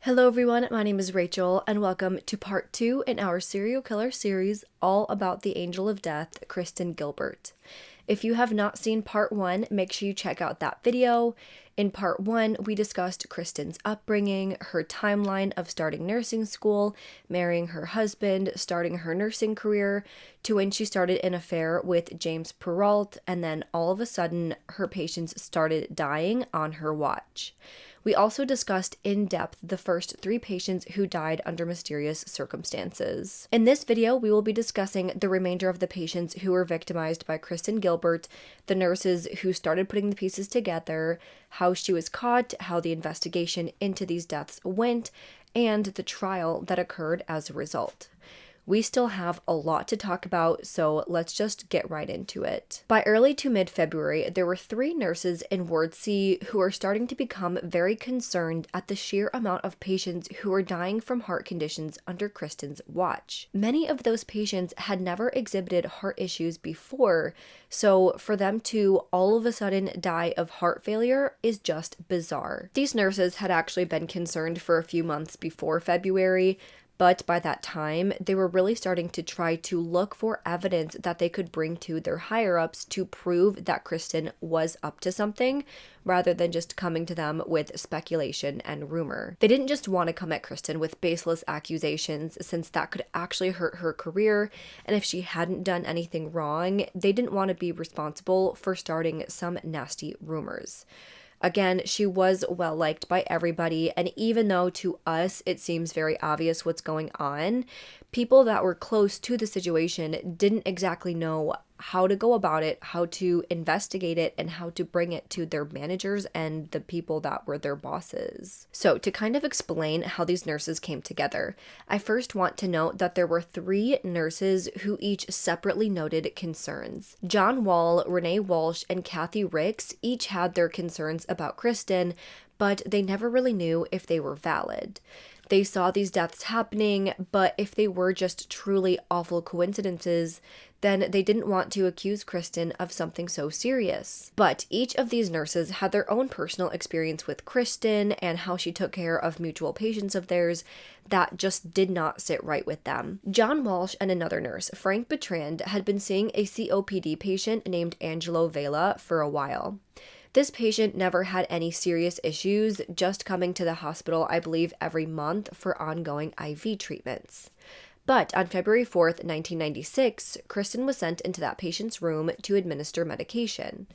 Hello everyone, my name is Rachel and welcome to part 2 in our serial killer series all about the angel of death, Kristen Gilbert. If you have not seen part 1, make sure you check out that video. In part 1, we discussed Kristen's upbringing, her timeline of starting nursing school, marrying her husband, starting her nursing career, to when she started an affair with James Perrault, and then all of a sudden her patients started dying on her watch. We also discussed in depth the first 3 patients who died under mysterious circumstances. In this video, we will be discussing the remainder of the patients who were victimized by Kristen Gilbert, the nurses who started putting the pieces together, how she was caught, how the investigation into these deaths went, and the trial that occurred as a result. We still have a lot to talk about, so let's just get right into it. By early to mid-February, there were 3 nurses in Ward C who were starting to become very concerned at the sheer amount of patients who were dying from heart conditions under Kristen's watch. Many of those patients had never exhibited heart issues before, so for them to all of a sudden die of heart failure is just bizarre. These nurses had actually been concerned for a few months before February, but by that time, they were really starting to try to look for evidence that they could bring to their higher-ups to prove that Kristen was up to something, rather than just coming to them with speculation and rumor. They didn't just want to come at Kristen with baseless accusations, since that could actually hurt her career, and if she hadn't done anything wrong, they didn't want to be responsible for starting some nasty rumors. Again, she was well liked by everybody, and even though to us it seems very obvious what's going on, people that were close to the situation didn't exactly know how to go about it, how to investigate it, and how to bring it to their managers and the people that were their bosses. So to kind of explain how these nurses came together, I first want to note that there were 3 nurses who each separately noted concerns. John Wall, Renee Walsh, and Kathy Ricks each had their concerns about Kristen, but they never really knew if they were valid. They saw these deaths happening, but if they were just truly awful coincidences, then they didn't want to accuse Kristen of something so serious. But each of these nurses had their own personal experience with Kristen and how she took care of mutual patients of theirs that just did not sit right with them. John Walsh and another nurse, Frank Bertrand, had been seeing a COPD patient named Angelo Vela for a while. This patient never had any serious issues, just coming to the hospital, I believe, every month for ongoing IV treatments. But on February 4th, 1996, Kristen was sent into that patient's room to administer medication.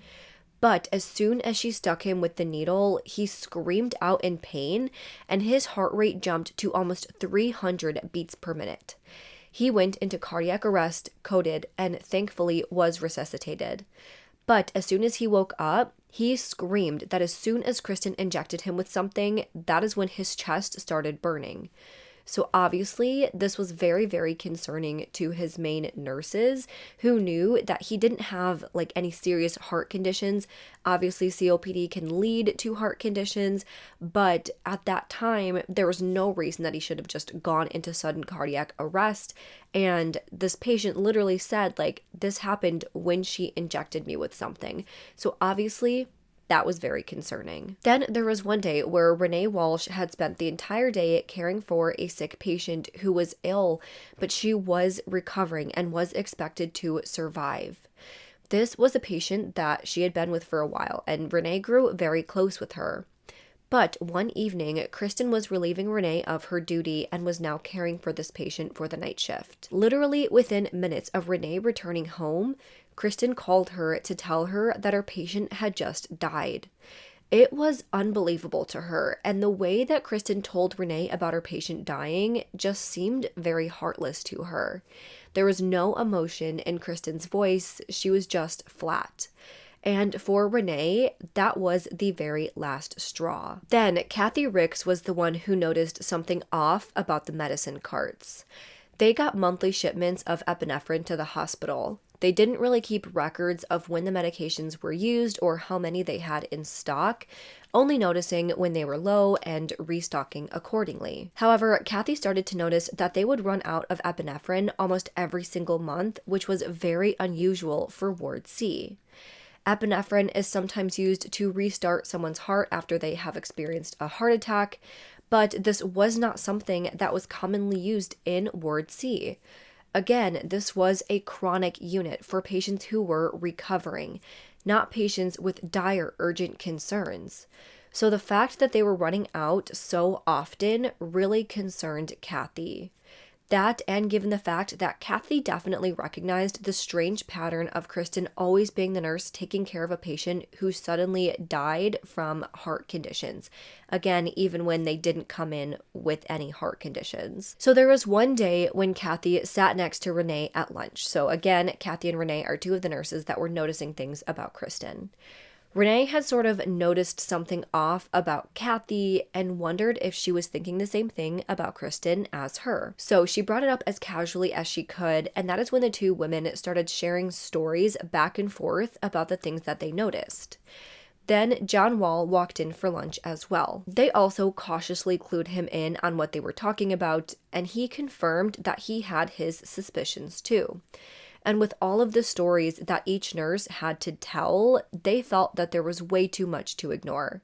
But as soon as she stuck him with the needle, he screamed out in pain, and his heart rate jumped to almost 300 beats per minute. He went into cardiac arrest, coded, and thankfully was resuscitated. But as soon as he woke up, he screamed that as soon as Kristen injected him with something, that is when his chest started burning. So obviously, this was very, very concerning to his main nurses, who knew that he didn't have any serious heart conditions. Obviously, COPD can lead to heart conditions, but at that time, there was no reason that he should have just gone into sudden cardiac arrest. And this patient literally said, this happened when she injected me with something. So obviously, that was very concerning. Then there was one day where Renee Walsh had spent the entire day caring for a sick patient who was ill, but she was recovering and was expected to survive. This was a patient that she had been with for a while, and Renee grew very close with her. But one evening, Kristen was relieving Renee of her duty and was now caring for this patient for the night shift. Literally within minutes of Renee returning home, Kristen called her to tell her that her patient had just died. It was unbelievable to her, and the way that Kristen told Renee about her patient dying just seemed very heartless to her. There was no emotion in Kristen's voice, she was just flat. And for Renee, that was the very last straw. Then Kathy Ricks was the one who noticed something off about the medicine carts. They got monthly shipments of epinephrine to the hospital. They didn't really keep records of when the medications were used or how many they had in stock, only noticing when they were low and restocking accordingly. However, Kathy started to notice that they would run out of epinephrine almost every single month, which was very unusual for Ward C. Epinephrine is sometimes used to restart someone's heart after they have experienced a heart attack, But this was not something that was commonly used in Ward C. Again, this was a chronic unit for patients who were recovering, not patients with dire urgent concerns. So the fact that they were running out so often really concerned Kathy. That, and given the fact that Kathy definitely recognized the strange pattern of Kristen always being the nurse taking care of a patient who suddenly died from heart conditions. Again, even when they didn't come in with any heart conditions. So there was one day when Kathy sat next to Renee at lunch. So again, Kathy and Renee are two of the nurses that were noticing things about Kristen. Renee had sort of noticed something off about Kathy and wondered if she was thinking the same thing about Kristen as her. So she brought it up as casually as she could, and that is when the two women started sharing stories back and forth about the things that they noticed. Then John Wall walked in for lunch as well. They also cautiously clued him in on what they were talking about, and he confirmed that he had his suspicions too. And with all of the stories that each nurse had to tell, they felt that there was way too much to ignore.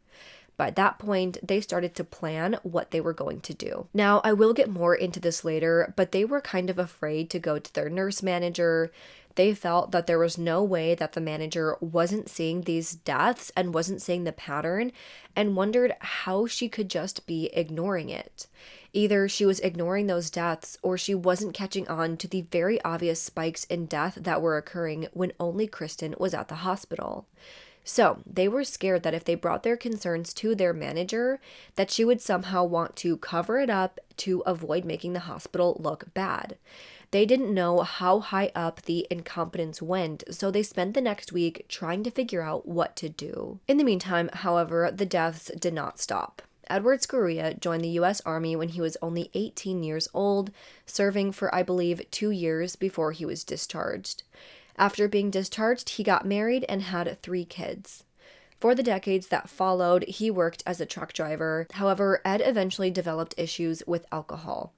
By that point, they started to plan what they were going to do. Now, I will get more into this later, but they were kind of afraid to go to their nurse manager. They felt that there was no way that the manager wasn't seeing these deaths and wasn't seeing the pattern, and wondered how she could just be ignoring it. Either she was ignoring those deaths or she wasn't catching on to the very obvious spikes in death that were occurring when only Kristen was at the hospital. So they were scared that if they brought their concerns to their manager, that she would somehow want to cover it up to avoid making the hospital look bad. They didn't know how high up the incompetence went, so they spent the next week trying to figure out what to do. In the meantime, however, the deaths did not stop. Edward Scaria joined the U.S. Army when he was only 18 years old, serving for, I believe, 2 years before he was discharged. After being discharged, he got married and had 3 kids. For the decades that followed, he worked as a truck driver. However, Ed eventually developed issues with alcohol.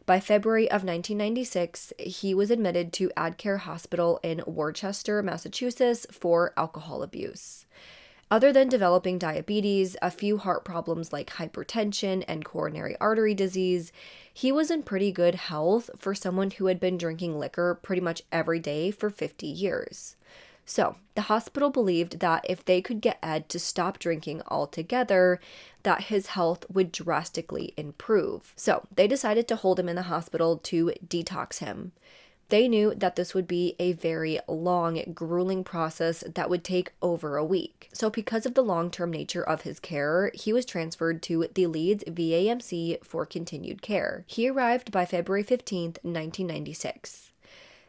By February of 1996, he was admitted to AdCare Hospital in Worcester, Massachusetts for alcohol abuse. Other than developing diabetes, a few heart problems like hypertension and coronary artery disease, he was in pretty good health for someone who had been drinking liquor pretty much every day for 50 years. So, the hospital believed that if they could get Ed to stop drinking altogether, that his health would drastically improve. So, they decided to hold him in the hospital to detox him. They knew that this would be a very long, grueling process that would take over a week. So because of the long-term nature of his care, he was transferred to the Leeds VAMC for continued care. He arrived by February 15th, 1996.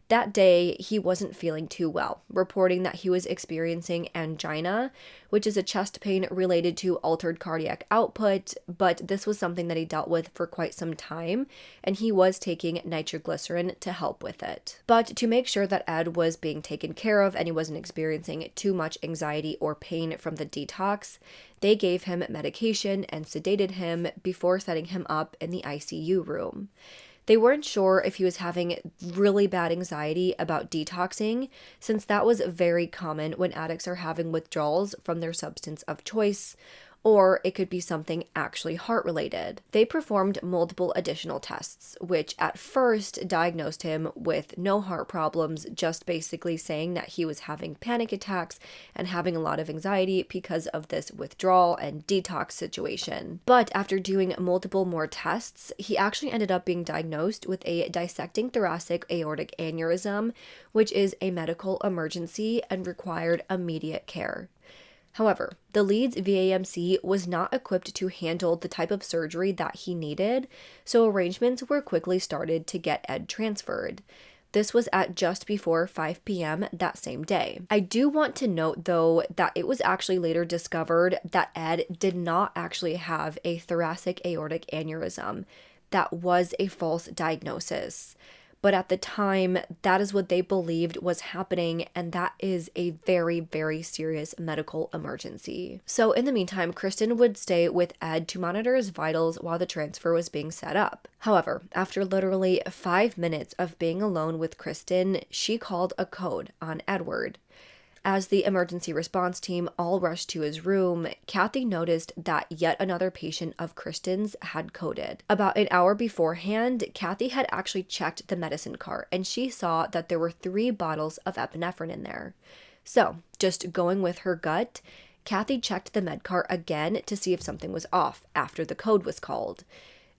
That day, he wasn't feeling too well, reporting that he was experiencing angina, which is a chest pain related to altered cardiac output, but this was something that he dealt with for quite some time, and he was taking nitroglycerin to help with it. But to make sure that Ed was being taken care of and he wasn't experiencing too much anxiety or pain from the detox, they gave him medication and sedated him before setting him up in the ICU room. They weren't sure if he was having really bad anxiety about detoxing, since that was very common when addicts are having withdrawals from their substance of choice, or it could be something actually heart-related. They performed multiple additional tests, which at first diagnosed him with no heart problems, just basically saying that he was having panic attacks and having a lot of anxiety because of this withdrawal and detox situation. But after doing multiple more tests, he actually ended up being diagnosed with a dissecting thoracic aortic aneurysm, which is a medical emergency and required immediate care. However, the Leeds VAMC was not equipped to handle the type of surgery that he needed, so arrangements were quickly started to get Ed transferred. This was at just before 5 p.m. that same day. I do want to note, though, that it was actually later discovered that Ed did not actually have a thoracic aortic aneurysm. That was a false diagnosis. But at the time, that is what they believed was happening, and that is a very, very serious medical emergency. So in the meantime, Kristen would stay with Ed to monitor his vitals while the transfer was being set up. However, after literally 5 minutes of being alone with Kristen, she called a code on Edward. As the emergency response team all rushed to his room, Kathy noticed that yet another patient of Kristen's had coded. About an hour beforehand, Kathy had actually checked the medicine cart, and she saw that there were 3 bottles of epinephrine in there. So, just going with her gut, Kathy checked the med cart again to see if something was off after the code was called.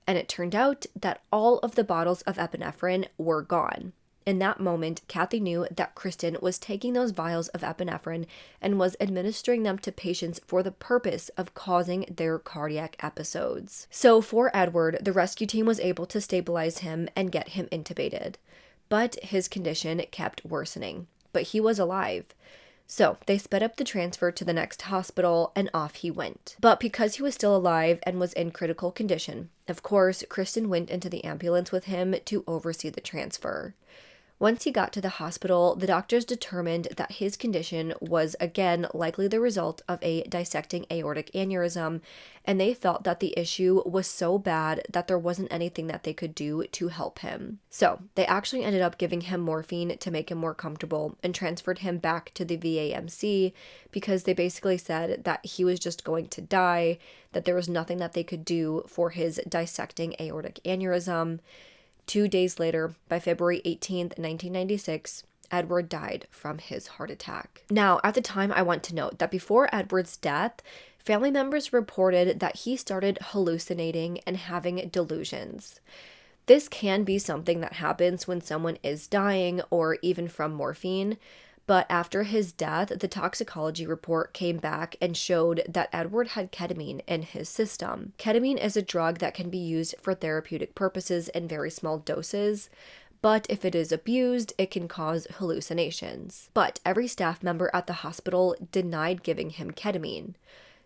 And it turned out that all of the bottles of epinephrine were gone. In that moment, Kathy knew that Kristen was taking those vials of epinephrine and was administering them to patients for the purpose of causing their cardiac episodes. So for Edward, the rescue team was able to stabilize him and get him intubated. But his condition kept worsening. But he was alive. So they sped up the transfer to the next hospital and off he went. But because he was still alive and was in critical condition, of course, Kristen went into the ambulance with him to oversee the transfer. Once he got to the hospital, the doctors determined that his condition was again likely the result of a dissecting aortic aneurysm, and they felt that the issue was so bad that there wasn't anything that they could do to help him. So they actually ended up giving him morphine to make him more comfortable and transferred him back to the VAMC because they basically said that he was just going to die, that there was nothing that they could do for his dissecting aortic aneurysm. 2 days later, by February 18th, 1996, Edward died from his heart attack. Now, at the time, I want to note that before Edward's death, family members reported that he started hallucinating and having delusions. This can be something that happens when someone is dying or even from morphine. But after his death, the toxicology report came back and showed that Edward had ketamine in his system. Ketamine is a drug that can be used for therapeutic purposes in very small doses, but if it is abused, it can cause hallucinations. But every staff member at the hospital denied giving him ketamine.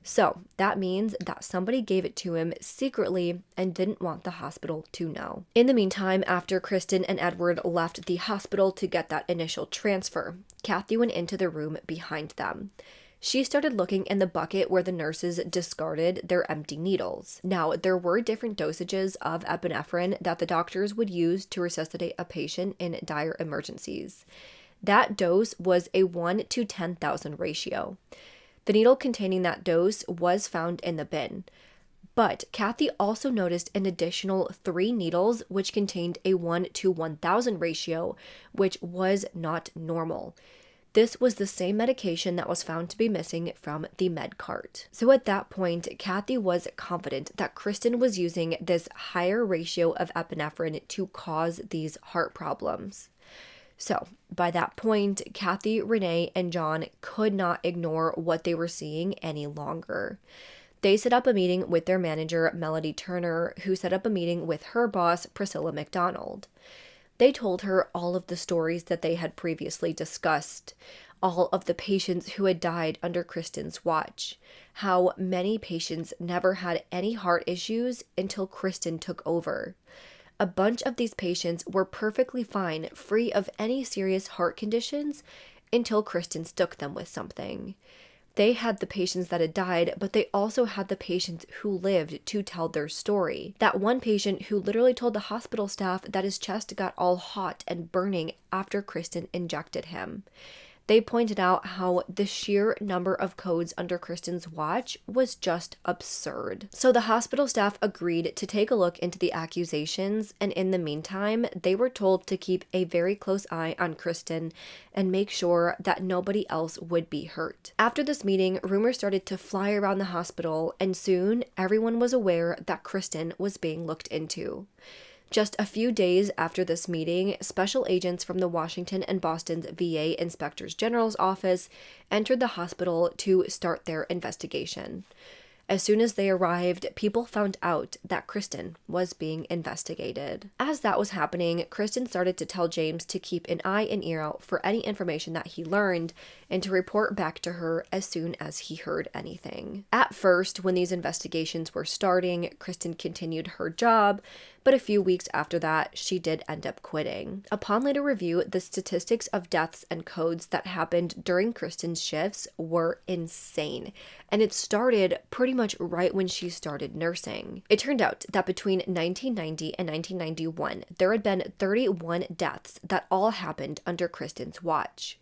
So that means that somebody gave it to him secretly and didn't want the hospital to know. In the meantime, after Kristen and Edward left the hospital to get that initial transfer, Kathy went into the room behind them. She started looking in the bucket where the nurses discarded their empty needles. Now, there were different dosages of epinephrine that the doctors would use to resuscitate a patient in dire emergencies. That dose was a 1 to 10,000 ratio. The needle containing that dose was found in the bin. But Kathy also noticed an additional 3 needles which contained a 1 to 1,000 ratio, which was not normal. This was the same medication that was found to be missing from the med cart. So at that point, Kathy was confident that Kristen was using this higher ratio of epinephrine to cause these heart problems. So by that point, Kathy, Renee, and John could not ignore what they were seeing any longer. They set up a meeting with their manager, Melody Turner, who set up a meeting with her boss, Priscilla McDonald. They told her all of the stories that they had previously discussed, all of the patients who had died under Kristen's watch, how many patients never had any heart issues until Kristen took over. A bunch of these patients were perfectly fine, free of any serious heart conditions, until Kristen stuck them with something. They had the patients that had died, but they also had the patients who lived to tell their story. That one patient who literally told the hospital staff that his chest got all hot and burning after Kristen injected him. They pointed out how the sheer number of codes under Kristen's watch was just absurd. So the hospital staff agreed to take a look into the accusations, and in the meantime, they were told to keep a very close eye on Kristen and make sure that nobody else would be hurt. After this meeting, rumors started to fly around the hospital, and soon everyone was aware that Kristen was being looked into. Just a few days after this meeting, special agents from the Washington and Boston's VA Inspectors General's office entered the hospital to start their investigation. As soon as they arrived, people found out that Kristen was being investigated. As that was happening, Kristen started to tell James to keep an eye and ear out for any information that he learned and to report back to her as soon as he heard anything. At first, when these investigations were starting, Kristen continued her job, but a few weeks after that, she did end up quitting. Upon later review, the statistics of deaths and codes that happened during Kristen's shifts were insane, and it started pretty much right when she started nursing. It turned out that between 1990 and 1991, there had been 31 deaths that all happened under Kristen's watch.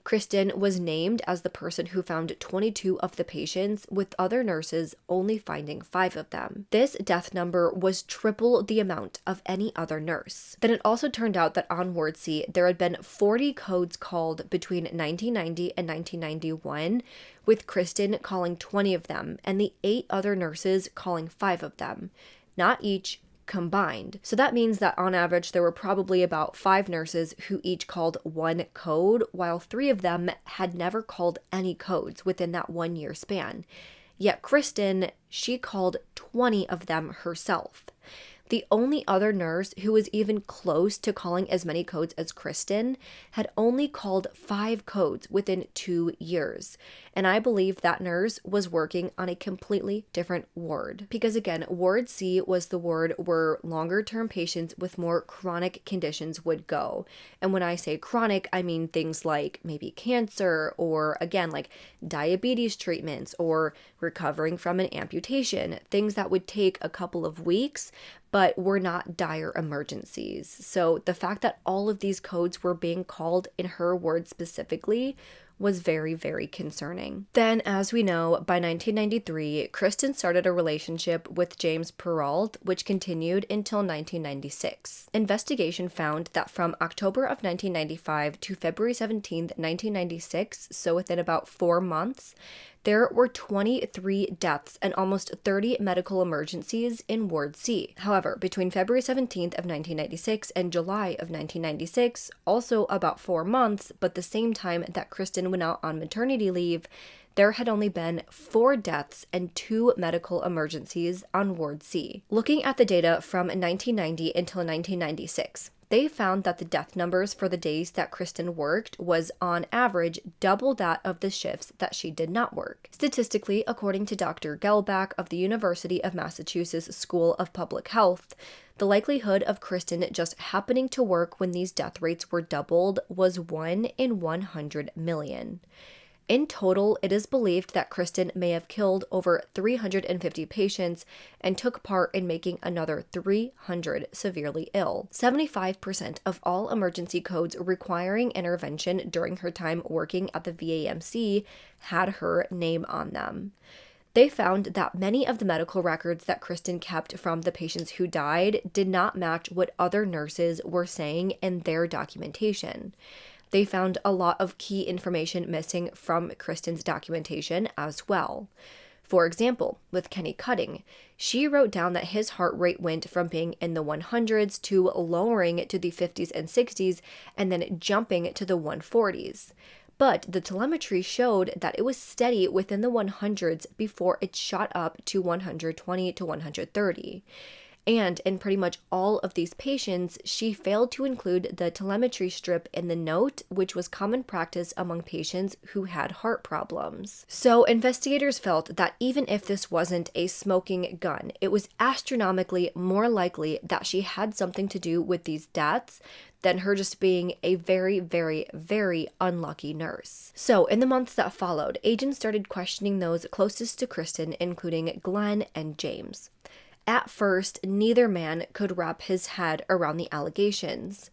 Kristen was named as the person who found 22 of the patients, with other nurses only finding 5 of them. This death number was triple the amount of any other nurse. Then it also turned out that on Ward C, there had been 40 codes called between 1990 and 1991, with Kristen calling 20 of them and the 8 other nurses calling 5 of them, not each, combined. So that means that on average there were probably about 5 nurses who each called 1 code, while 3 of them had never called any codes within that 1-year span. Yet Kristen, she called 20 of them herself. The only other nurse who was even close to calling as many codes as Kristen had only called 5 codes within 2 years. And I believe that nurse was working on a completely different ward. Because again, Ward C was the ward where longer-term patients with more chronic conditions would go. And when I say chronic, I mean things like maybe cancer, or again, like diabetes treatments, or recovering from an amputation, things that would take a couple of weeks, but were not dire emergencies. So the fact that all of these codes were being called in her ward specifically was very, very concerning. Then, as we know, by 1993, Kristen started a relationship with James Perrault, which continued until 1996. Investigation found that from October of 1995 to February 17th, 1996, so within about 4 months, there were 23 deaths and almost 30 medical emergencies in Ward C. However, between February 17th of 1996 and July of 1996, also about 4 months, but the same time that Kristen went out on maternity leave, there had only been 4 deaths and 2 medical emergencies on Ward C. Looking at the data from 1990 until 1996, they found that the death numbers for the days that Kristen worked was on average double that of the shifts that she did not work. Statistically, according to Dr. Gilbert of the University of Massachusetts School of Public Health, the likelihood of Kristen just happening to work when these death rates were doubled was 1 in 100 million. In total, it is believed that Kristen may have killed over 350 patients and took part in making another 300 severely ill. 75% of all emergency codes requiring intervention during her time working at the VAMC had her name on them. They found that many of the medical records that Kristen kept from the patients who died did not match what other nurses were saying in their documentation. They found a lot of key information missing from Kristen's documentation as well. For example, with Kenny Cutting, she wrote down that his heart rate went from being in the 100s to lowering to the 50s and 60s and then jumping to the 140s. But the telemetry showed that it was steady within the 100s before it shot up to 120 to 130. And in pretty much all of these patients, she failed to include the telemetry strip in the note, which was common practice among patients who had heart problems. So investigators felt that even if this wasn't a smoking gun, it was astronomically more likely that she had something to do with these deaths than her just being a very, very, very unlucky nurse. So in the months that followed, agents started questioning those closest to Kristen, including Glenn and James. At first, neither man could wrap his head around the allegations.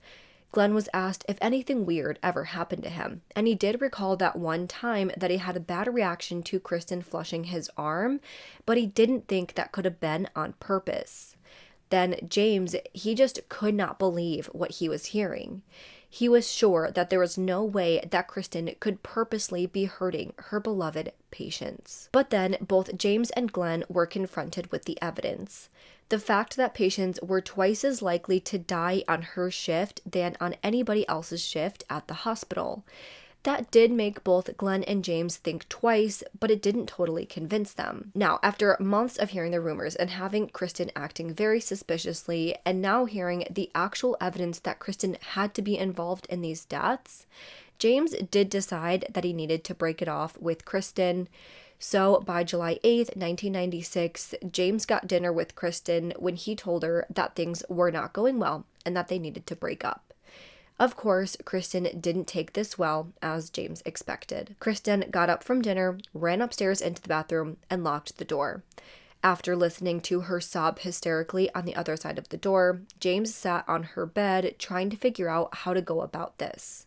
Glenn was asked if anything weird ever happened to him, and he did recall that one time that he had a bad reaction to Kristen flushing his arm, but he didn't think that could have been on purpose. Then James, he just could not believe what he was hearing. He was sure that there was no way that Kristen could purposely be hurting her beloved patients. But then both James and Glenn were confronted with the evidence. The fact that patients were twice as likely to die on her shift than on anybody else's shift at the hospital. That did make both Glenn and James think twice, but it didn't totally convince them. Now, after months of hearing the rumors and having Kristen acting very suspiciously, and now hearing the actual evidence that Kristen had to be involved in these deaths, James did decide that he needed to break it off with Kristen. So by July 8th, 1996, James got dinner with Kristen when he told her that things were not going well and that they needed to break up. Of course, Kristen didn't take this well, as James expected. Kristen got up from dinner, ran upstairs into the bathroom, and locked the door. After listening to her sob hysterically on the other side of the door, James sat on her bed trying to figure out how to go about this.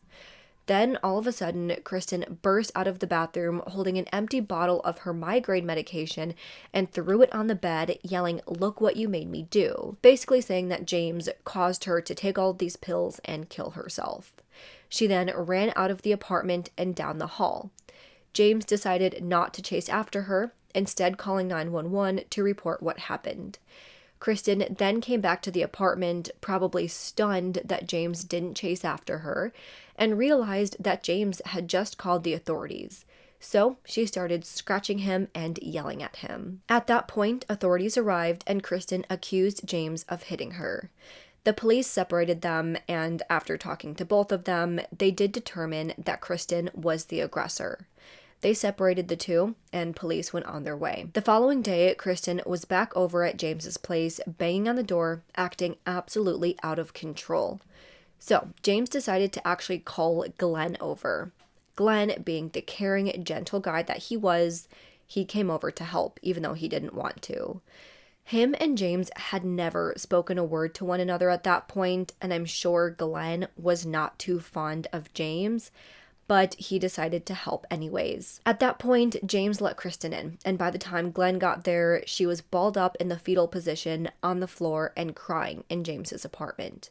Then, all of a sudden, Kristen burst out of the bathroom holding an empty bottle of her migraine medication and threw it on the bed, yelling, "Look what you made me do," basically saying that James caused her to take all of these pills and kill herself. She then ran out of the apartment and down the hall. James decided not to chase after her, instead calling 911 to report what happened. Kristen then came back to the apartment, probably stunned that James didn't chase after her, and realized that James had just called the authorities. So she started scratching him and yelling at him. At that point, authorities arrived and Kristen accused James of hitting her. The police separated them, and after talking to both of them, they did determine that Kristen was the aggressor. They separated the two, and police went on their way. The following day, Kristen was back over at James's place, banging on the door, acting absolutely out of control. So, James decided to actually call Glenn over. Glenn, being the caring, gentle guy that he was, he came over to help, even though he didn't want to. Him and James had never spoken a word to one another at that point, and I'm sure Glenn was not too fond of James, but he decided to help anyways. At that point, James let Kristen in, and by the time Glenn got there, she was balled up in the fetal position on the floor and crying in James's apartment.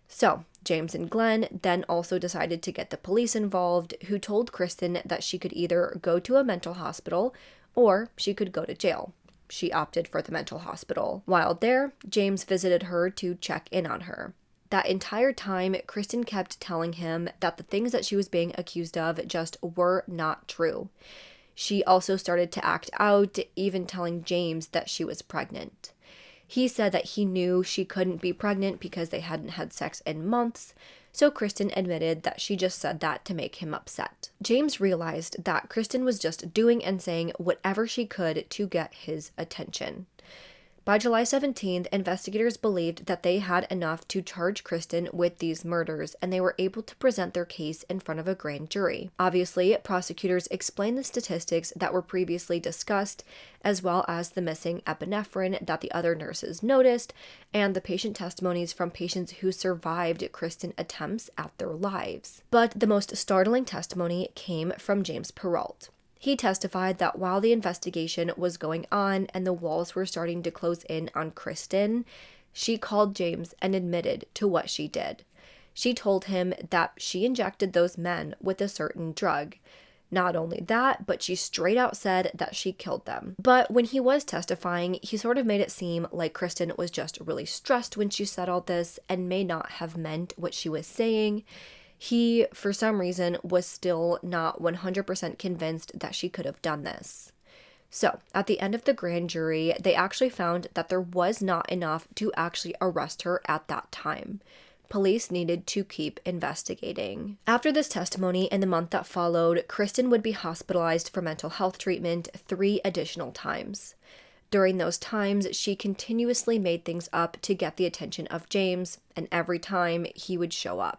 So, James and Glenn then also decided to get the police involved, who told Kristen that she could either go to a mental hospital or she could go to jail. She opted for the mental hospital. While there, James visited her to check in on her. That entire time, Kristen kept telling him that the things that she was being accused of just were not true. She also started to act out, even telling James that she was pregnant. He said that he knew she couldn't be pregnant because they hadn't had sex in months, so Kristen admitted that she just said that to make him upset. James realized that Kristen was just doing and saying whatever she could to get his attention. By July 17th, investigators believed that they had enough to charge Kristen with these murders, and they were able to present their case in front of a grand jury. Obviously, prosecutors explained the statistics that were previously discussed, as well as the missing epinephrine that the other nurses noticed, and the patient testimonies from patients who survived Kristen attempts at their lives. But the most startling testimony came from James Perrault. He testified that while the investigation was going on and the walls were starting to close in on Kristen, she called James and admitted to what she did. She told him that she injected those men with a certain drug. Not only that, but she straight out said that she killed them. But when he was testifying, he sort of made it seem like Kristen was just really stressed when she said all this and may not have meant what she was saying. He, for some reason, was still not 100% convinced that she could have done this. So, at the end of the grand jury, they actually found that there was not enough to actually arrest her at that time. Police needed to keep investigating. After this testimony, in the month that followed, Kristen would be hospitalized for mental health treatment 3 additional times. During those times, she continuously made things up to get the attention of James, and every time he would show up.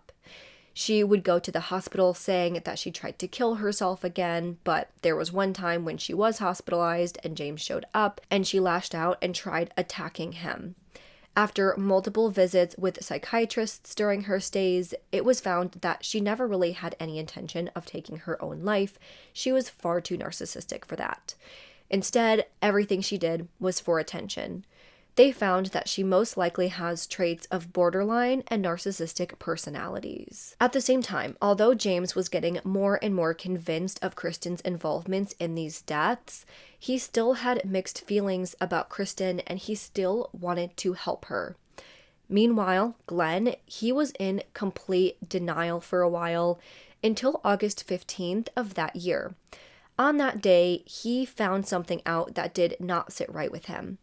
She would go to the hospital saying that she tried to kill herself again, but there was one time when she was hospitalized and James showed up and she lashed out and tried attacking him. After multiple visits with psychiatrists during her stays, it was found that she never really had any intention of taking her own life. She was far too narcissistic for that. Instead, everything she did was for attention. They found that she most likely has traits of borderline and narcissistic personalities. At the same time, although James was getting more and more convinced of Kristen's involvements in these deaths, he still had mixed feelings about Kristen and he still wanted to help her. Meanwhile, Glenn, he was in complete denial for a while until August 15th of that year. On that day, he found something out that did not sit right with him.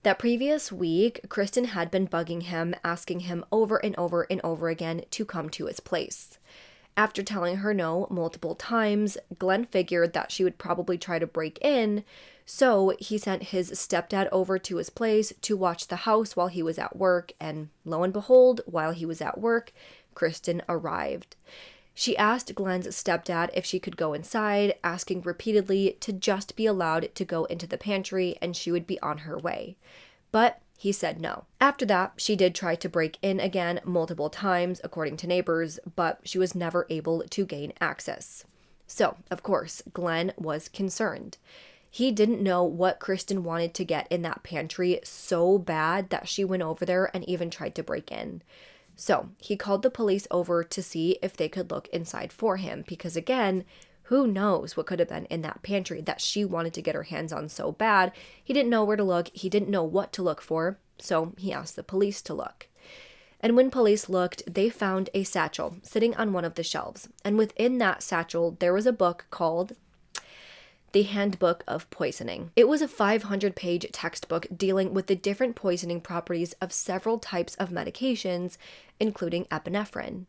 That previous week, Kristen had been bugging him, asking him over and over and over again to come to his place. After telling her no multiple times, Glenn figured that she would probably try to break in, so he sent his stepdad over to his place to watch the house while he was at work, and lo and behold, while he was at work, Kristen arrived. She asked Glenn's stepdad if she could go inside, asking repeatedly to just be allowed to go into the pantry and she would be on her way. But He said no. After that, she did try to break in again multiple times, according to neighbors, but she was never able to gain access. So, of course, Glenn was concerned. He didn't know what Kristen wanted to get in that pantry so bad that she went over there and even tried to break in. So he called the police over to see if they could look inside for him, because again, who knows what could have been in that pantry that she wanted to get her hands on so bad. He didn't know where to look. He didn't know what to look for. So he asked the police to look. And when police looked, they found a satchel sitting on one of the shelves. And within that satchel, there was a book called The Handbook of Poisoning. It was a 500-page textbook dealing with the different poisoning properties of several types of medications, including epinephrine.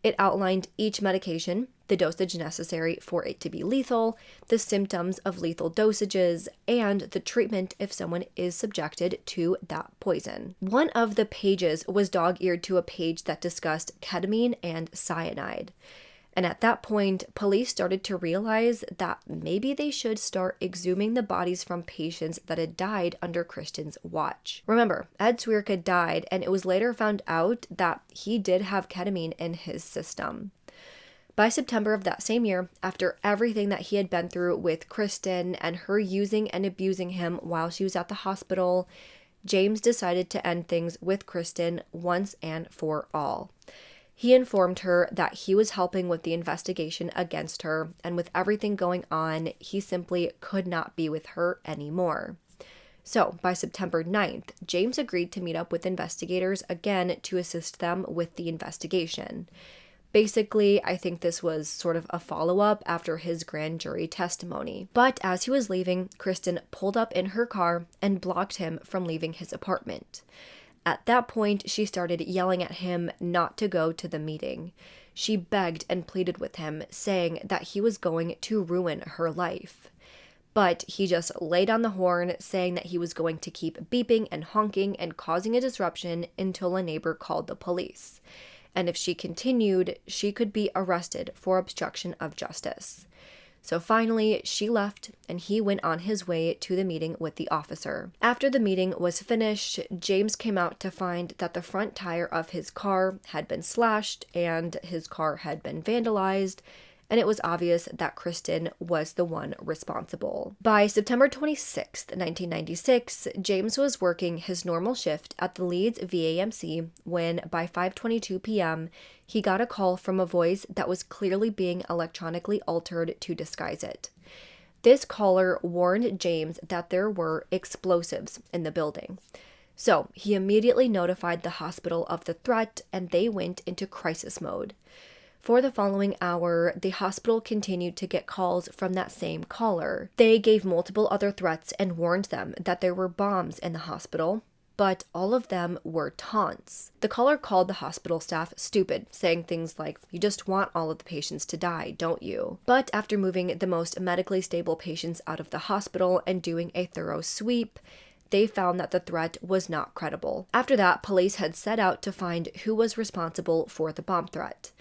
It outlined each medication, the dosage necessary for it to be lethal, the symptoms of lethal dosages, and the treatment if someone is subjected to that poison. One of the pages was dog-eared to a page that discussed ketamine and cyanide. And at that point, police started to realize that maybe they should start exhuming the bodies from patients that had died under Kristen's watch. Remember, Ed Swierka died, and it was later found out that he did have ketamine in his system. By September of that same year, after everything that he had been through with Kristen and her using and abusing him while she was at the hospital, James decided to end things with Kristen once and for all. He informed her that he was helping with the investigation against her, and with everything going on, he simply could not be with her anymore. So, by September 9th, James agreed to meet up with investigators again to assist them with the investigation. Basically, I think this was sort of a follow-up after his grand jury testimony. But as he was leaving, Kristen pulled up in her car and blocked him from leaving his apartment. At that point, she started yelling at him not to go to the meeting. She begged and pleaded with him, saying that he was going to ruin her life. But he just laid on the horn, saying that he was going to keep beeping and honking and causing a disruption until a neighbor called the police. And if she continued, she could be arrested for obstruction of justice. So finally, she left and he went on his way to the meeting with the officer. After the meeting was finished, James came out to find that the front tire of his car had been slashed and his car had been vandalized, and it was obvious that Kristen was the one responsible. By September 26th, 1996, James was working his normal shift at the Leeds VAMC when, by 5:22 p.m., he got a call from a voice that was clearly being electronically altered to disguise it. This caller warned James that there were explosives in the building. So he immediately notified the hospital of the threat, and they went into crisis mode. For the following hour, the hospital continued to get calls from that same caller. They gave multiple other threats and warned them that there were bombs in the hospital, but all of them were taunts. The caller called the hospital staff stupid, saying things like, "You just want all of the patients to die, don't you?" But after moving the most medically stable patients out of the hospital and doing a thorough sweep, they found that the threat was not credible. After that, police had set out to find who was responsible for the bomb threat.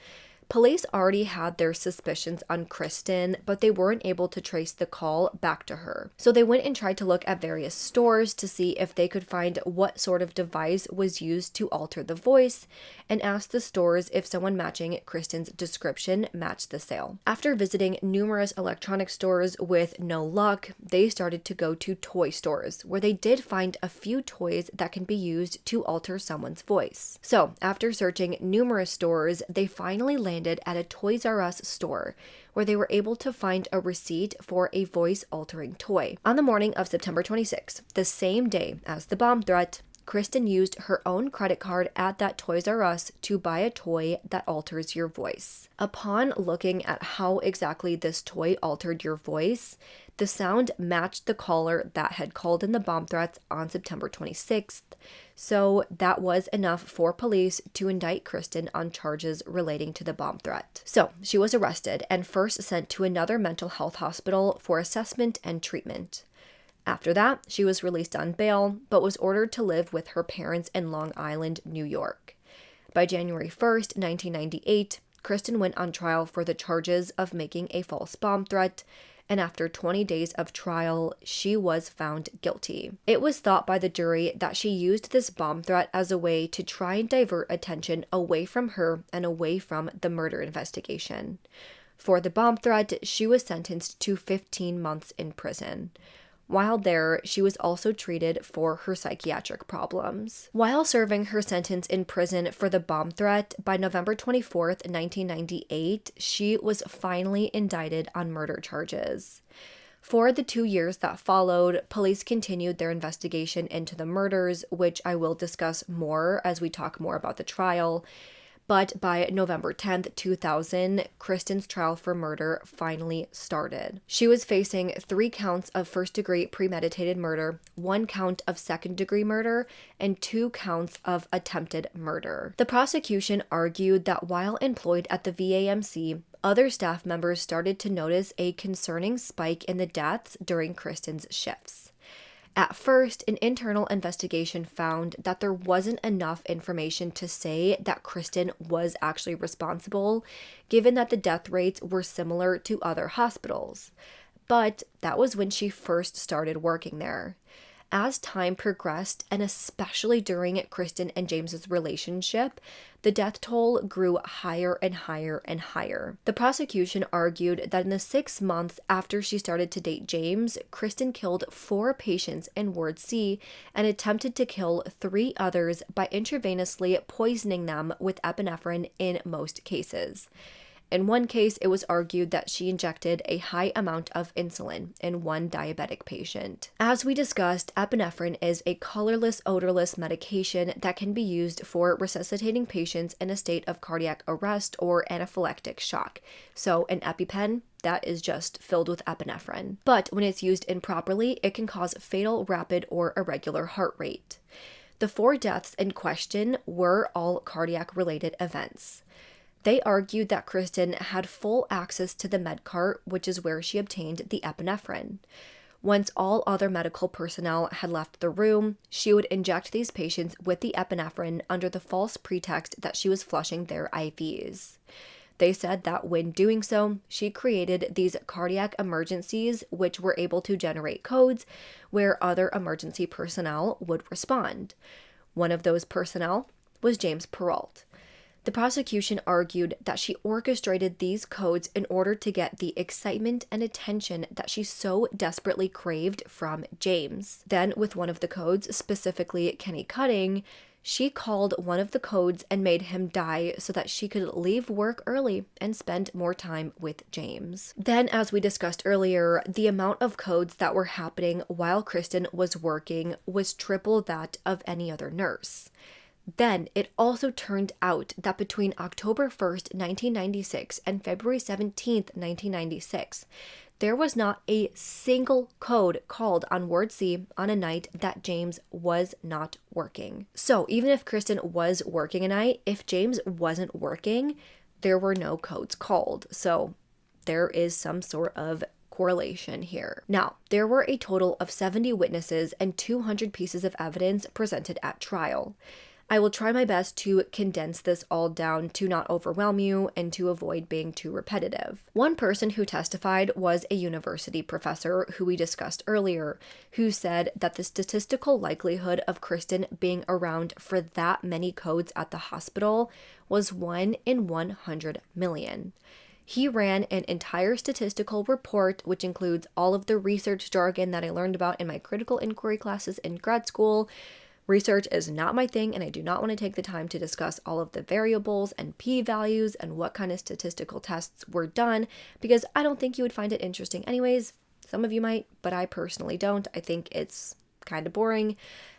Police already had their suspicions on Kristen, but they weren't able to trace the call back to her. So they went and tried to look at various stores to see if they could find what sort of device was used to alter the voice, and asked the stores if someone matching Kristen's description matched the sale. After visiting numerous electronic stores with no luck, they started to go to toy stores, where they did find a few toys that can be used to alter someone's voice. So after searching numerous stores, they finally landed at a Toys R Us store, where they were able to find a receipt for a voice-altering toy. On the morning of September 26th, the same day as the bomb threat, Kristen used her own credit card at that Toys R Us to buy a toy that alters your voice. Upon looking at how exactly this toy altered your voice, the sound matched the caller that had called in the bomb threats on September 26th, so that was enough for police to indict Kristen on charges relating to the bomb threat. So she was arrested and first sent to another mental health hospital for assessment and treatment. After that, she was released on bail, but was ordered to live with her parents in Long Island, New York. By January 1st, 1998, Kristen went on trial for the charges of making a false bomb threat, and after 20 days of trial, she was found guilty. It was thought by the jury that she used this bomb threat as a way to try and divert attention away from her and away from the murder investigation. For the bomb threat, she was sentenced to 15 months in prison. While there, she was also treated for her psychiatric problems. While serving her sentence in prison for the bomb threat, by November 24th, 1998, she was finally indicted on murder charges. For the 2 years that followed, police continued their investigation into the murders, which I will discuss more as we talk more about the trial. But by November 10th, 2000, Kristen's trial for murder finally started. She was facing 3 counts of first-degree premeditated murder, 1 count of second-degree murder, and 2 counts of attempted murder. The prosecution argued that while employed at the VAMC, other staff members started to notice a concerning spike in the deaths during Kristen's shifts. At first, an internal investigation found that there wasn't enough information to say that Kristen was actually responsible, given that the death rates were similar to other hospitals. But that was when she first started working there. As time progressed, and especially during Kristen and James's relationship, the death toll grew higher and higher and higher. The prosecution argued that in the 6 months after she started to date James, Kristen killed 4 patients in Ward C and attempted to kill 3 others by intravenously poisoning them with epinephrine in most cases. In one case, it was argued that she injected a high amount of insulin in one diabetic patient. As we discussed, epinephrine is a colorless, odorless medication that can be used for resuscitating patients in a state of cardiac arrest or anaphylactic shock. So an EpiPen, that is just filled with epinephrine. But when it's used improperly, it can cause fatal, rapid, or irregular heart rate. The 4 deaths in question were all cardiac-related events. They argued that Kristen had full access to the med cart, which is where she obtained the epinephrine. Once all other medical personnel had left the room, she would inject these patients with the epinephrine under the false pretext that she was flushing their IVs. They said that when doing so, she created these cardiac emergencies, which were able to generate codes where other emergency personnel would respond. One of those personnel was James Perrault. The prosecution argued that she orchestrated these codes in order to get the excitement and attention that she so desperately craved from James. Then, with one of the codes, specifically Kenny Cutting, she called one of the codes and made him die so that she could leave work early and spend more time with James. Then, as we discussed earlier, the amount of codes that were happening while Kristen was working was triple that of any other nurse. Then, it also turned out that between October 1st, 1996 and February 17th, 1996, there was not a single code called on Ward C on a night that James was not working. So, even if Kristen was working a night, if James wasn't working, there were no codes called. So, there is some sort of correlation here. Now, there were a total of 70 witnesses and 200 pieces of evidence presented at trial. I will try my best to condense this all down to not overwhelm you and to avoid being too repetitive. One person who testified was a university professor who we discussed earlier, who said that the statistical likelihood of Kristen being around for that many codes at the hospital was 1 in 100 million. He ran an entire statistical report, which includes all of the research jargon that I learned about in my critical inquiry classes in grad school. Research is not my thing, and I do not want to take the time to discuss all of the variables and p-values and what kind of statistical tests were done, because I don't think you would find it interesting anyways. Some of you might, but I personally don't. I think it's kind of boring.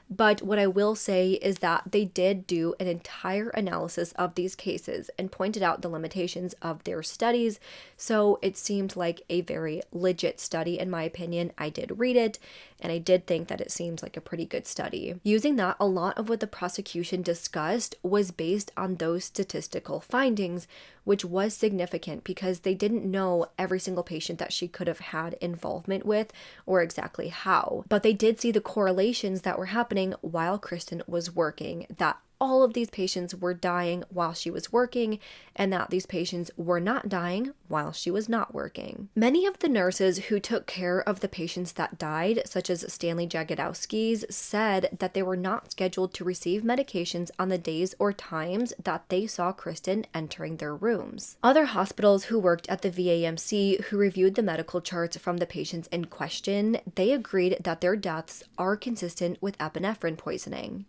But what I will say is that they did do an entire analysis of these cases and pointed out the limitations of their studies. So it seemed like a very legit study, in my opinion. I did read it, and I did think that it seemed like a pretty good study. Using that, a lot of what the prosecution discussed was based on those statistical findings, which was significant because they didn't know every single patient that she could have had involvement with or exactly how. But they did see the correlations that were happening while Kristen was working that all of these patients were dying while she was working and that these patients were not dying while she was not working. Many of the nurses who took care of the patients that died, such as Stanley Jagodowski's, said that they were not scheduled to receive medications on the days or times that they saw Kristen entering their rooms. Other hospitals who worked at the VAMC who reviewed the medical charts from the patients in question, they agreed that their deaths are consistent with epinephrine poisoning.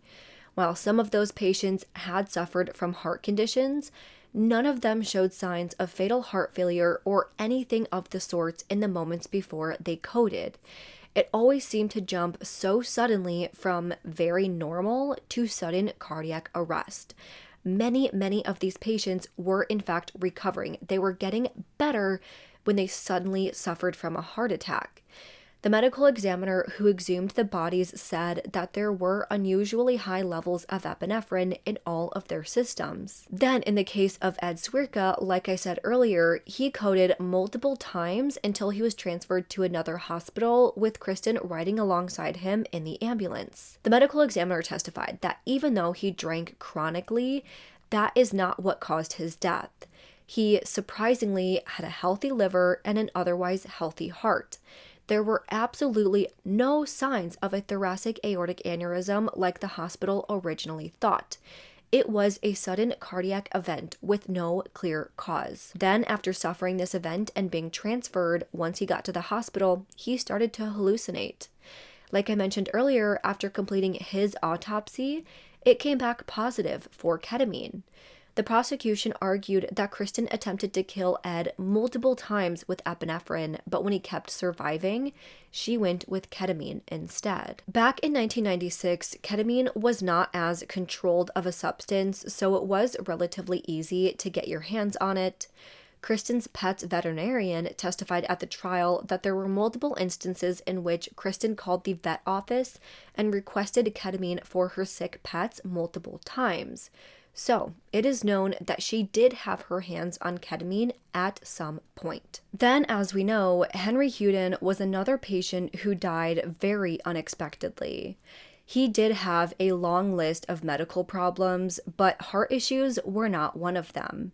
While some of those patients had suffered from heart conditions, none of them showed signs of fatal heart failure or anything of the sorts in the moments before they coded. It always seemed to jump so suddenly from very normal to sudden cardiac arrest. Many of these patients were in fact recovering. They were getting better when they suddenly suffered from a heart attack. The medical examiner who exhumed the bodies said that there were unusually high levels of epinephrine in all of their systems. Then, in the case of Ed Swierka, like I said earlier, he coded multiple times until he was transferred to another hospital, with Kristen riding alongside him in the ambulance. The medical examiner testified that even though he drank chronically, that is not what caused his death. He surprisingly had a healthy liver and an otherwise healthy heart. There were absolutely no signs of a thoracic aortic aneurysm like the hospital originally thought. It was a sudden cardiac event with no clear cause. Then, after suffering this event and being transferred, once he got to the hospital, he started to hallucinate. Like I mentioned earlier, after completing his autopsy, it came back positive for ketamine. The prosecution argued that Kristen attempted to kill Ed multiple times with epinephrine, but when he kept surviving, she went with ketamine instead. Back in 1996, ketamine was not as controlled of a substance, so it was relatively easy to get your hands on it. Kristen's pet's veterinarian testified at the trial that there were multiple instances in which Kristen called the vet office and requested ketamine for her sick pets multiple times. So, it is known that she did have her hands on ketamine at some point. Then, as we know, Henry Huden was another patient who died very unexpectedly. He did have a long list of medical problems, but heart issues were not one of them.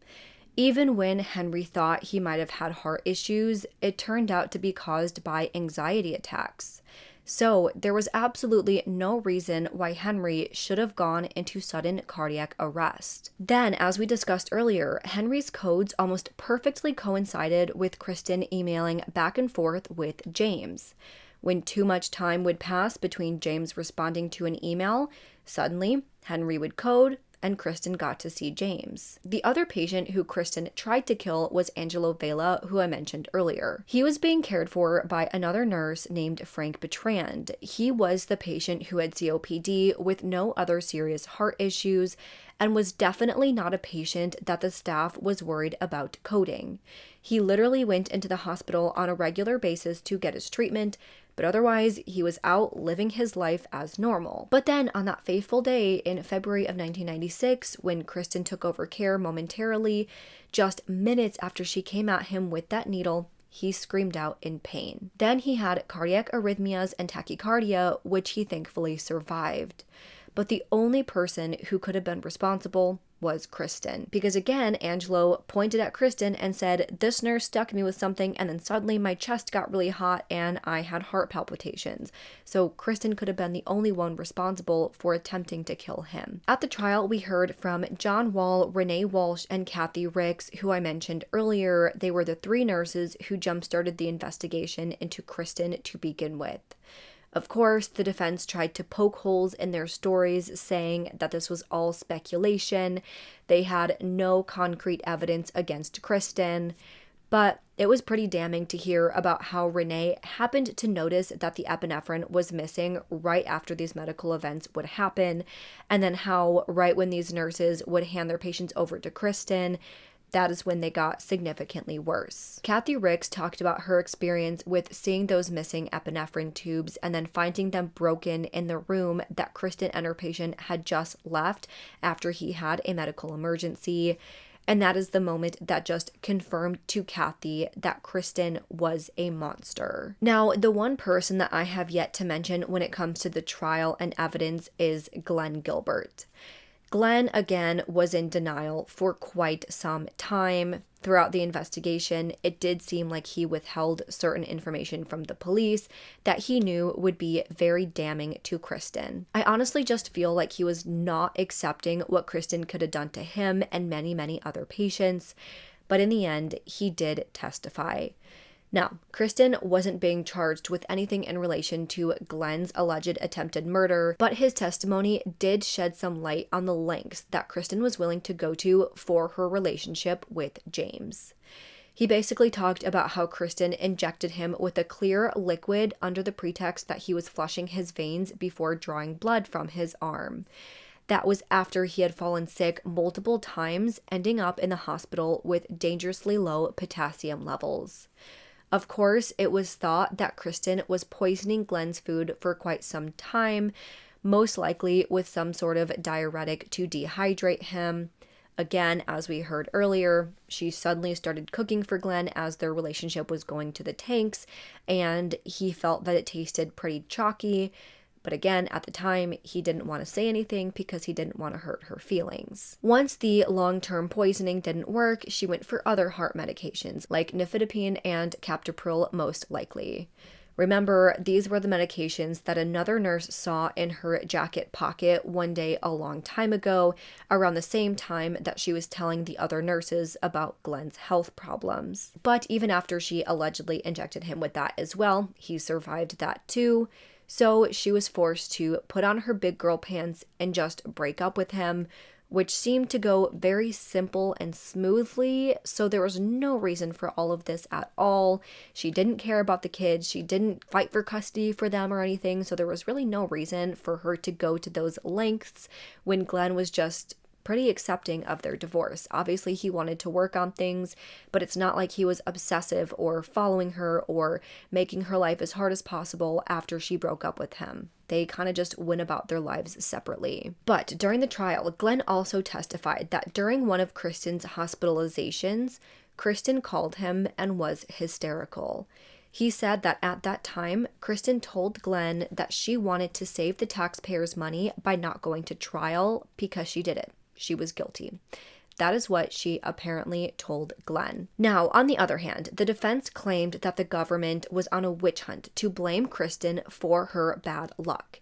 Even when Henry thought he might have had heart issues, it turned out to be caused by anxiety attacks. So there was absolutely no reason why Henry should have gone into sudden cardiac arrest. Then, as we discussed earlier, Henry's codes almost perfectly coincided with Kristen emailing back and forth with James. When too much time would pass between James responding to an email, suddenly Henry would code, and Kristen got to see James. The other patient who Kristen tried to kill was Angelo Vela, who I mentioned earlier. He was being cared for by another nurse named Frank Bertrand. He was the patient who had COPD with no other serious heart issues and was definitely not a patient that the staff was worried about coding. He literally went into the hospital on a regular basis to get his treatment, but otherwise he was out living his life as normal. But then on that fateful day in February of 1996, when Kristen took over care momentarily, just minutes after she came at him with that needle, he screamed out in pain. Then he had cardiac arrhythmias and tachycardia, which he thankfully survived. But the only person who could have been responsible was Kristen. Because again, Angelo pointed at Kristen and said, "This nurse stuck me with something and then suddenly my chest got really hot and I had heart palpitations." So Kristen could have been the only one responsible for attempting to kill him. At the trial, we heard from John Wall, Renee Walsh, and Kathy Ricks, who I mentioned earlier. They were the three nurses who jump-started the investigation into Kristen to begin with. Of course, the defense tried to poke holes in their stories, saying that this was all speculation. They had no concrete evidence against Kristen, but it was pretty damning to hear about how Renee happened to notice that the epinephrine was missing right after these medical events would happen, and then how right when these nurses would hand their patients over to Kristen, that is when they got significantly worse. Kathy Ricks talked about her experience with seeing those missing epinephrine tubes and then finding them broken in the room that Kristen and her patient had just left after he had a medical emergency. And that is the moment that just confirmed to Kathy that Kristen was a monster. Now, the one person that I have yet to mention when it comes to the trial and evidence is Glenn Gilbert. Glenn, again, was in denial for quite some time. Throughout the investigation, it did seem like he withheld certain information from the police that he knew would be very damning to Kristen. I honestly just feel like he was not accepting what Kristen could have done to him and many, many other patients, but in the end, he did testify. Now, Kristen wasn't being charged with anything in relation to Glenn's alleged attempted murder, but his testimony did shed some light on the lengths that Kristen was willing to go to for her relationship with James. He basically talked about how Kristen injected him with a clear liquid under the pretext that he was flushing his veins before drawing blood from his arm. That was after he had fallen sick multiple times, ending up in the hospital with dangerously low potassium levels. Of course, it was thought that Kristen was poisoning Glenn's food for quite some time, most likely with some sort of diuretic to dehydrate him. Again, as we heard earlier, she suddenly started cooking for Glenn as their relationship was going to the tanks, and he felt that it tasted pretty chalky. But again, at the time, he didn't want to say anything because he didn't want to hurt her feelings. Once the long-term poisoning didn't work, she went for other heart medications like nifedipine and captopril most likely. Remember, these were the medications that another nurse saw in her jacket pocket one day a long time ago, around the same time that she was telling the other nurses about Glenn's health problems. But even after she allegedly injected him with that as well, he survived that too. So she was forced to put on her big girl pants and just break up with him, which seemed to go very simple and smoothly, so there was no reason for all of this at all. She didn't care about the kids, she didn't fight for custody for them or anything, so there was really no reason for her to go to those lengths when Glenn was just pretty accepting of their divorce. Obviously, he wanted to work on things, but it's not like he was obsessive or following her or making her life as hard as possible after she broke up with him. They kind of just went about their lives separately. But during the trial, Glenn also testified that during one of Kristen's hospitalizations, Kristen called him and was hysterical. He said that at that time, Kristen told Glenn that she wanted to save the taxpayers' money by not going to trial because she did it. She was guilty. That is what she apparently told Glenn. Now, on the other hand, the defense claimed that the government was on a witch hunt to blame Kristen for her bad luck.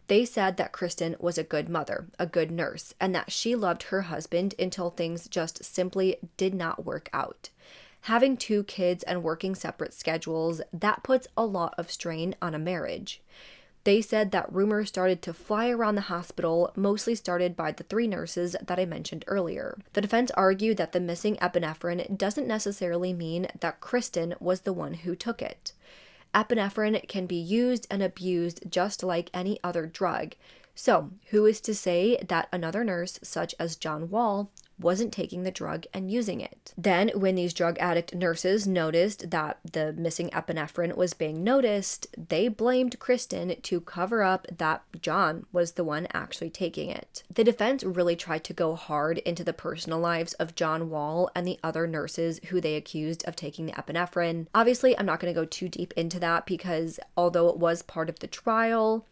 They said that Kristen was a good mother, a good nurse, and that she loved her husband until things just simply did not work out. Having 2 kids and working separate schedules, that puts a lot of strain on a marriage. They said that rumors started to fly around the hospital, mostly started by the 3 nurses that I mentioned earlier. The defense argued that the missing epinephrine doesn't necessarily mean that Kristen was the one who took it. Epinephrine can be used and abused just like any other drug. So, who is to say that another nurse, such as John Wall, wasn't taking the drug and using it? Then, when these drug addict nurses noticed that the missing epinephrine was being noticed, they blamed Kristen to cover up that John was the one actually taking it. The defense really tried to go hard into the personal lives of John Wall and the other nurses who they accused of taking the epinephrine. Obviously, I'm not going to go too deep into that because although it was part of the trial,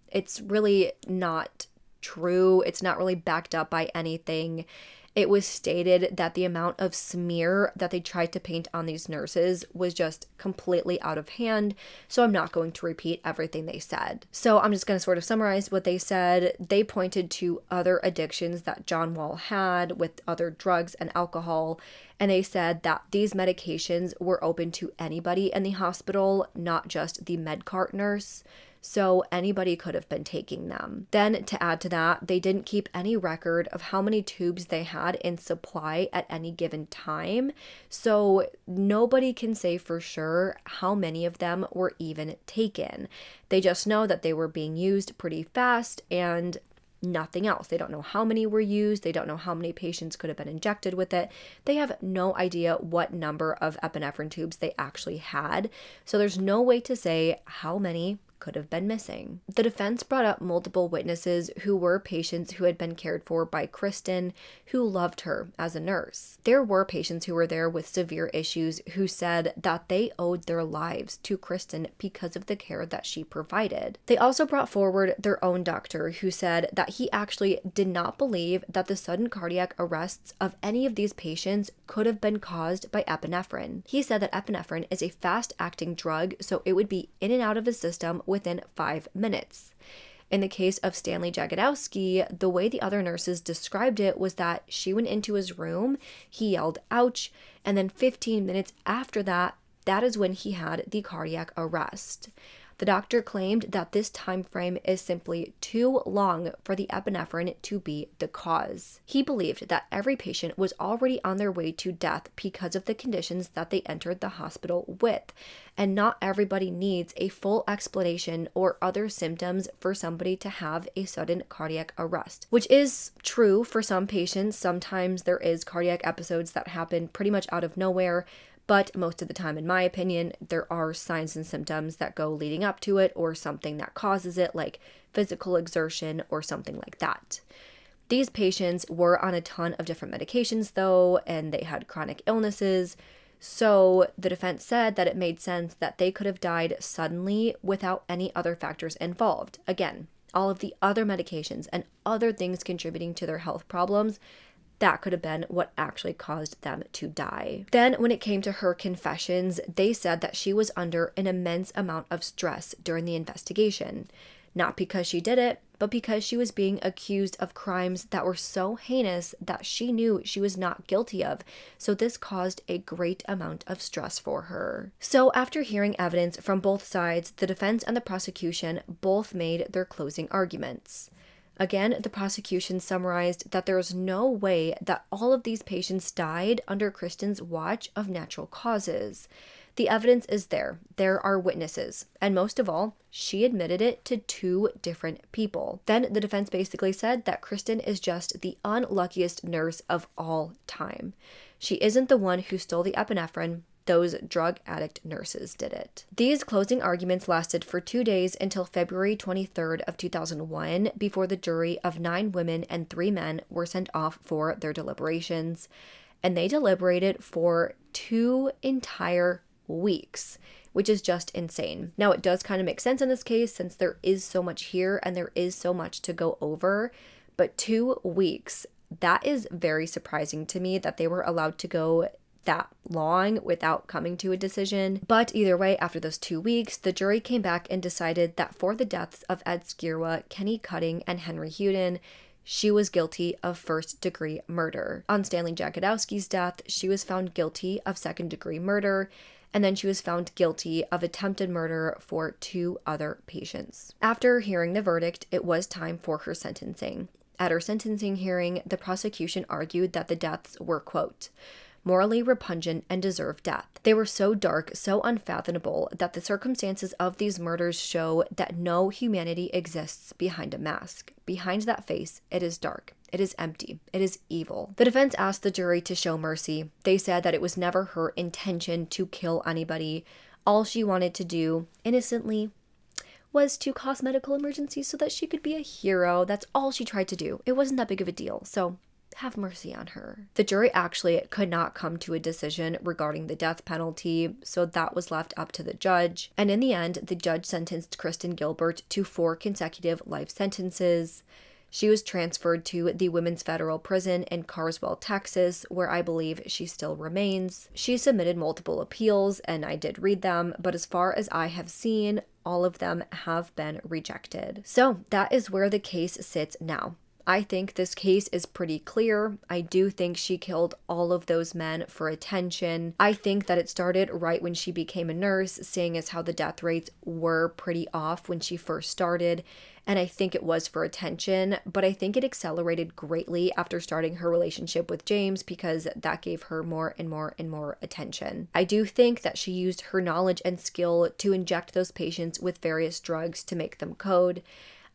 it's really not true. It's not really backed up by anything. It was stated that the amount of smear that they tried to paint on these nurses was just completely out of hand, so I'm not going to repeat everything they said. So I'm just going to sort of summarize what they said. They pointed to other addictions that John Wall had with other drugs and alcohol, and they said that these medications were open to anybody in the hospital, not just the med cart nurse. So anybody could have been taking them. Then to add to that, they didn't keep any record of how many tubes they had in supply at any given time. So nobody can say for sure how many of them were even taken. They just know that they were being used pretty fast and nothing else. They don't know how many were used. They don't know how many patients could have been injected with it. They have no idea what number of epinephrine tubes they actually had. So there's no way to say how many could have been missing. The defense brought up multiple witnesses who were patients who had been cared for by Kristen, who loved her as a nurse. There were patients who were there with severe issues who said that they owed their lives to Kristen because of the care that she provided. They also brought forward their own doctor, who said that he actually did not believe that the sudden cardiac arrests of any of these patients could have been caused by epinephrine. He said that epinephrine is a fast-acting drug, so it would be in and out of his system within 5 minutes. In the case of Stanley Jagodowski, the way the other nurses described it was that she went into his room, he yelled, "Ouch," and then 15 minutes after that, that is when he had the cardiac arrest. The doctor claimed that this time frame is simply too long for the epinephrine to be the cause. He believed that every patient was already on their way to death because of the conditions that they entered the hospital with, and not everybody needs a full explanation or other symptoms for somebody to have a sudden cardiac arrest, which is true for some patients. Sometimes there is cardiac episodes that happen pretty much out of nowhere, but most of the time, in my opinion, there are signs and symptoms that go leading up to it or something that causes it, like physical exertion or something like that. These patients were on a ton of different medications though, and they had chronic illnesses. So the defense said that it made sense that they could have died suddenly without any other factors involved. Again, all of the other medications and other things contributing to their health problems, that could have been what actually caused them to die. Then when it came to her confessions, they said that she was under an immense amount of stress during the investigation. Not because she did it, but because she was being accused of crimes that were so heinous that she knew she was not guilty of. So this caused a great amount of stress for her. So after hearing evidence from both sides, the defense and the prosecution both made their closing arguments. Again, the prosecution summarized that there is no way that all of these patients died under Kristen's watch of natural causes. The evidence is there. There are witnesses. And most of all, she admitted it to 2 different people. Then the defense basically said that Kristen is just the unluckiest nurse of all time. She isn't the one who stole the epinephrine. Those drug addict nurses did it. These closing arguments lasted for 2 days until February 23rd of 2001, before the jury of 9 women and 3 men were sent off for their deliberations. And they deliberated for 2 entire weeks, which is just insane. Now, it does kind of make sense in this case since there is so much here and there is so much to go over, but 2 weeks, that is very surprising to me that they were allowed to go that long without coming to a decision. But either way, after those 2 weeks, the jury came back and decided that for the deaths of Ed Skierwa, Kenny Cutting, and Henry Huden, she was guilty of first-degree murder. On Stanley Jagodowski's death, she was found guilty of second-degree murder, and then she was found guilty of attempted murder for 2 other patients. After hearing the verdict, it was time for her sentencing. At her sentencing hearing, the prosecution argued that the deaths were, quote, morally repugnant and deserve death. They were so dark, so unfathomable, that the circumstances of these murders show that no humanity exists behind a mask. Behind that face, it is dark. It is empty. It is evil. The defense asked the jury to show mercy. They said that it was never her intention to kill anybody. All she wanted to do, innocently, was to cause medical emergencies so that she could be a hero. That's all she tried to do. It wasn't that big of a deal. So have mercy on her. The jury actually could not come to a decision regarding the death penalty, so that was left up to the judge. And in the end, the judge sentenced Kristen Gilbert to 4 consecutive life sentences. She was transferred to the Women's Federal Prison in Carswell, Texas, where I believe she still remains. She submitted multiple appeals, and I did read them, but as far as I have seen, all of them have been rejected. So that is where the case sits now. I think this case is pretty clear. I do think she killed all of those men for attention. I think that it started right when she became a nurse, seeing as how the death rates were pretty off when she first started. And I think it was for attention, but I think it accelerated greatly after starting her relationship with James because that gave her more and more and more attention. I do think that she used her knowledge and skill to inject those patients with various drugs to make them code.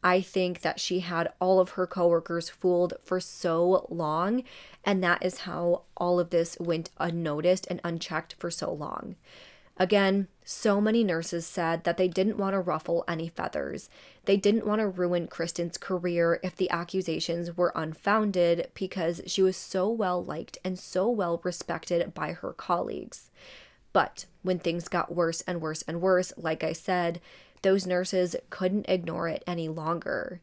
I think that she had all of her coworkers fooled for so long, and that is how all of this went unnoticed and unchecked for so long. Again, so many nurses said that they didn't want to ruffle any feathers. They didn't want to ruin Kristen's career if the accusations were unfounded because she was so well liked and so well respected by her colleagues. But when things got worse and worse and worse, like I said, those nurses couldn't ignore it any longer.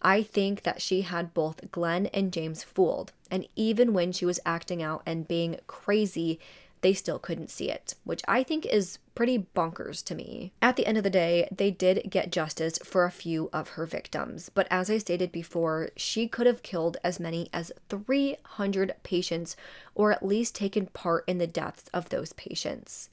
I think that she had both Glenn and James fooled, and even when she was acting out and being crazy, they still couldn't see it, which I think is pretty bonkers to me. At the end of the day, they did get justice for a few of her victims, but as I stated before, she could have killed as many as 300 patients or at least taken part in the deaths of those patients.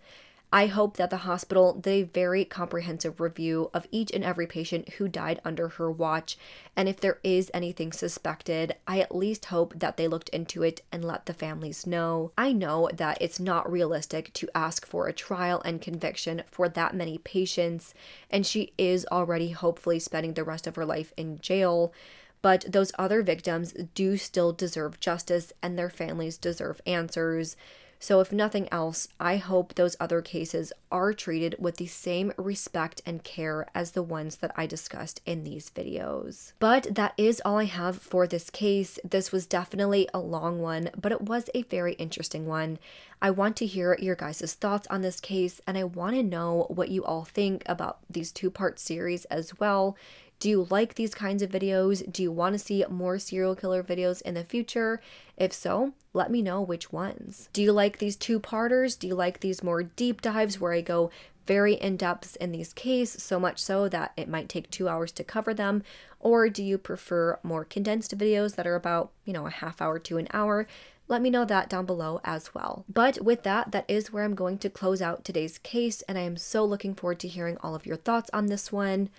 I hope that the hospital did a very comprehensive review of each and every patient who died under her watch, and if there is anything suspected, I at least hope that they looked into it and let the families know. I know that it's not realistic to ask for a trial and conviction for that many patients, and she is already hopefully spending the rest of her life in jail. But those other victims do still deserve justice, and their families deserve answers. So if nothing else, I hope those other cases are treated with the same respect and care as the ones that I discussed in these videos. But that is all I have for this case. This was definitely a long one, but it was a very interesting one. I want to hear your guys' thoughts on this case, and I want to know what you all think about these two-part series as well. Do you like these kinds of videos? Do you want to see more serial killer videos in the future? If so, let me know which ones. Do you like these two-parters? Do you like these more deep dives where I go very in-depth in these cases, so much so that it might take 2 hours to cover them? Or do you prefer more condensed videos that are about, a half hour to an hour? Let me know that down below as well. But with that, that is where I'm going to close out today's case, and I am so looking forward to hearing all of your thoughts on this one.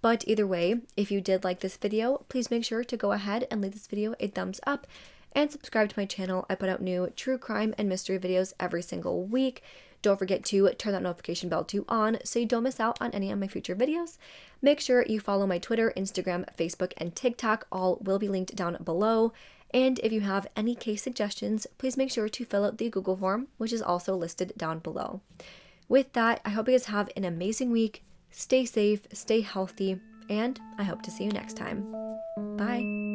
But either way, if you did like this video, please make sure to go ahead and leave this video a thumbs up and subscribe to my channel. I put out new true crime and mystery videos every single week. Don't forget to turn that notification bell on so you don't miss out on any of my future videos. Make sure you follow my Twitter, Instagram, Facebook, and TikTok. All will be linked down below. And if you have any case suggestions, please make sure to fill out the Google form, which is also listed down below. With that, I hope you guys have an amazing week. Stay safe, stay healthy, and I hope to see you next time. Bye.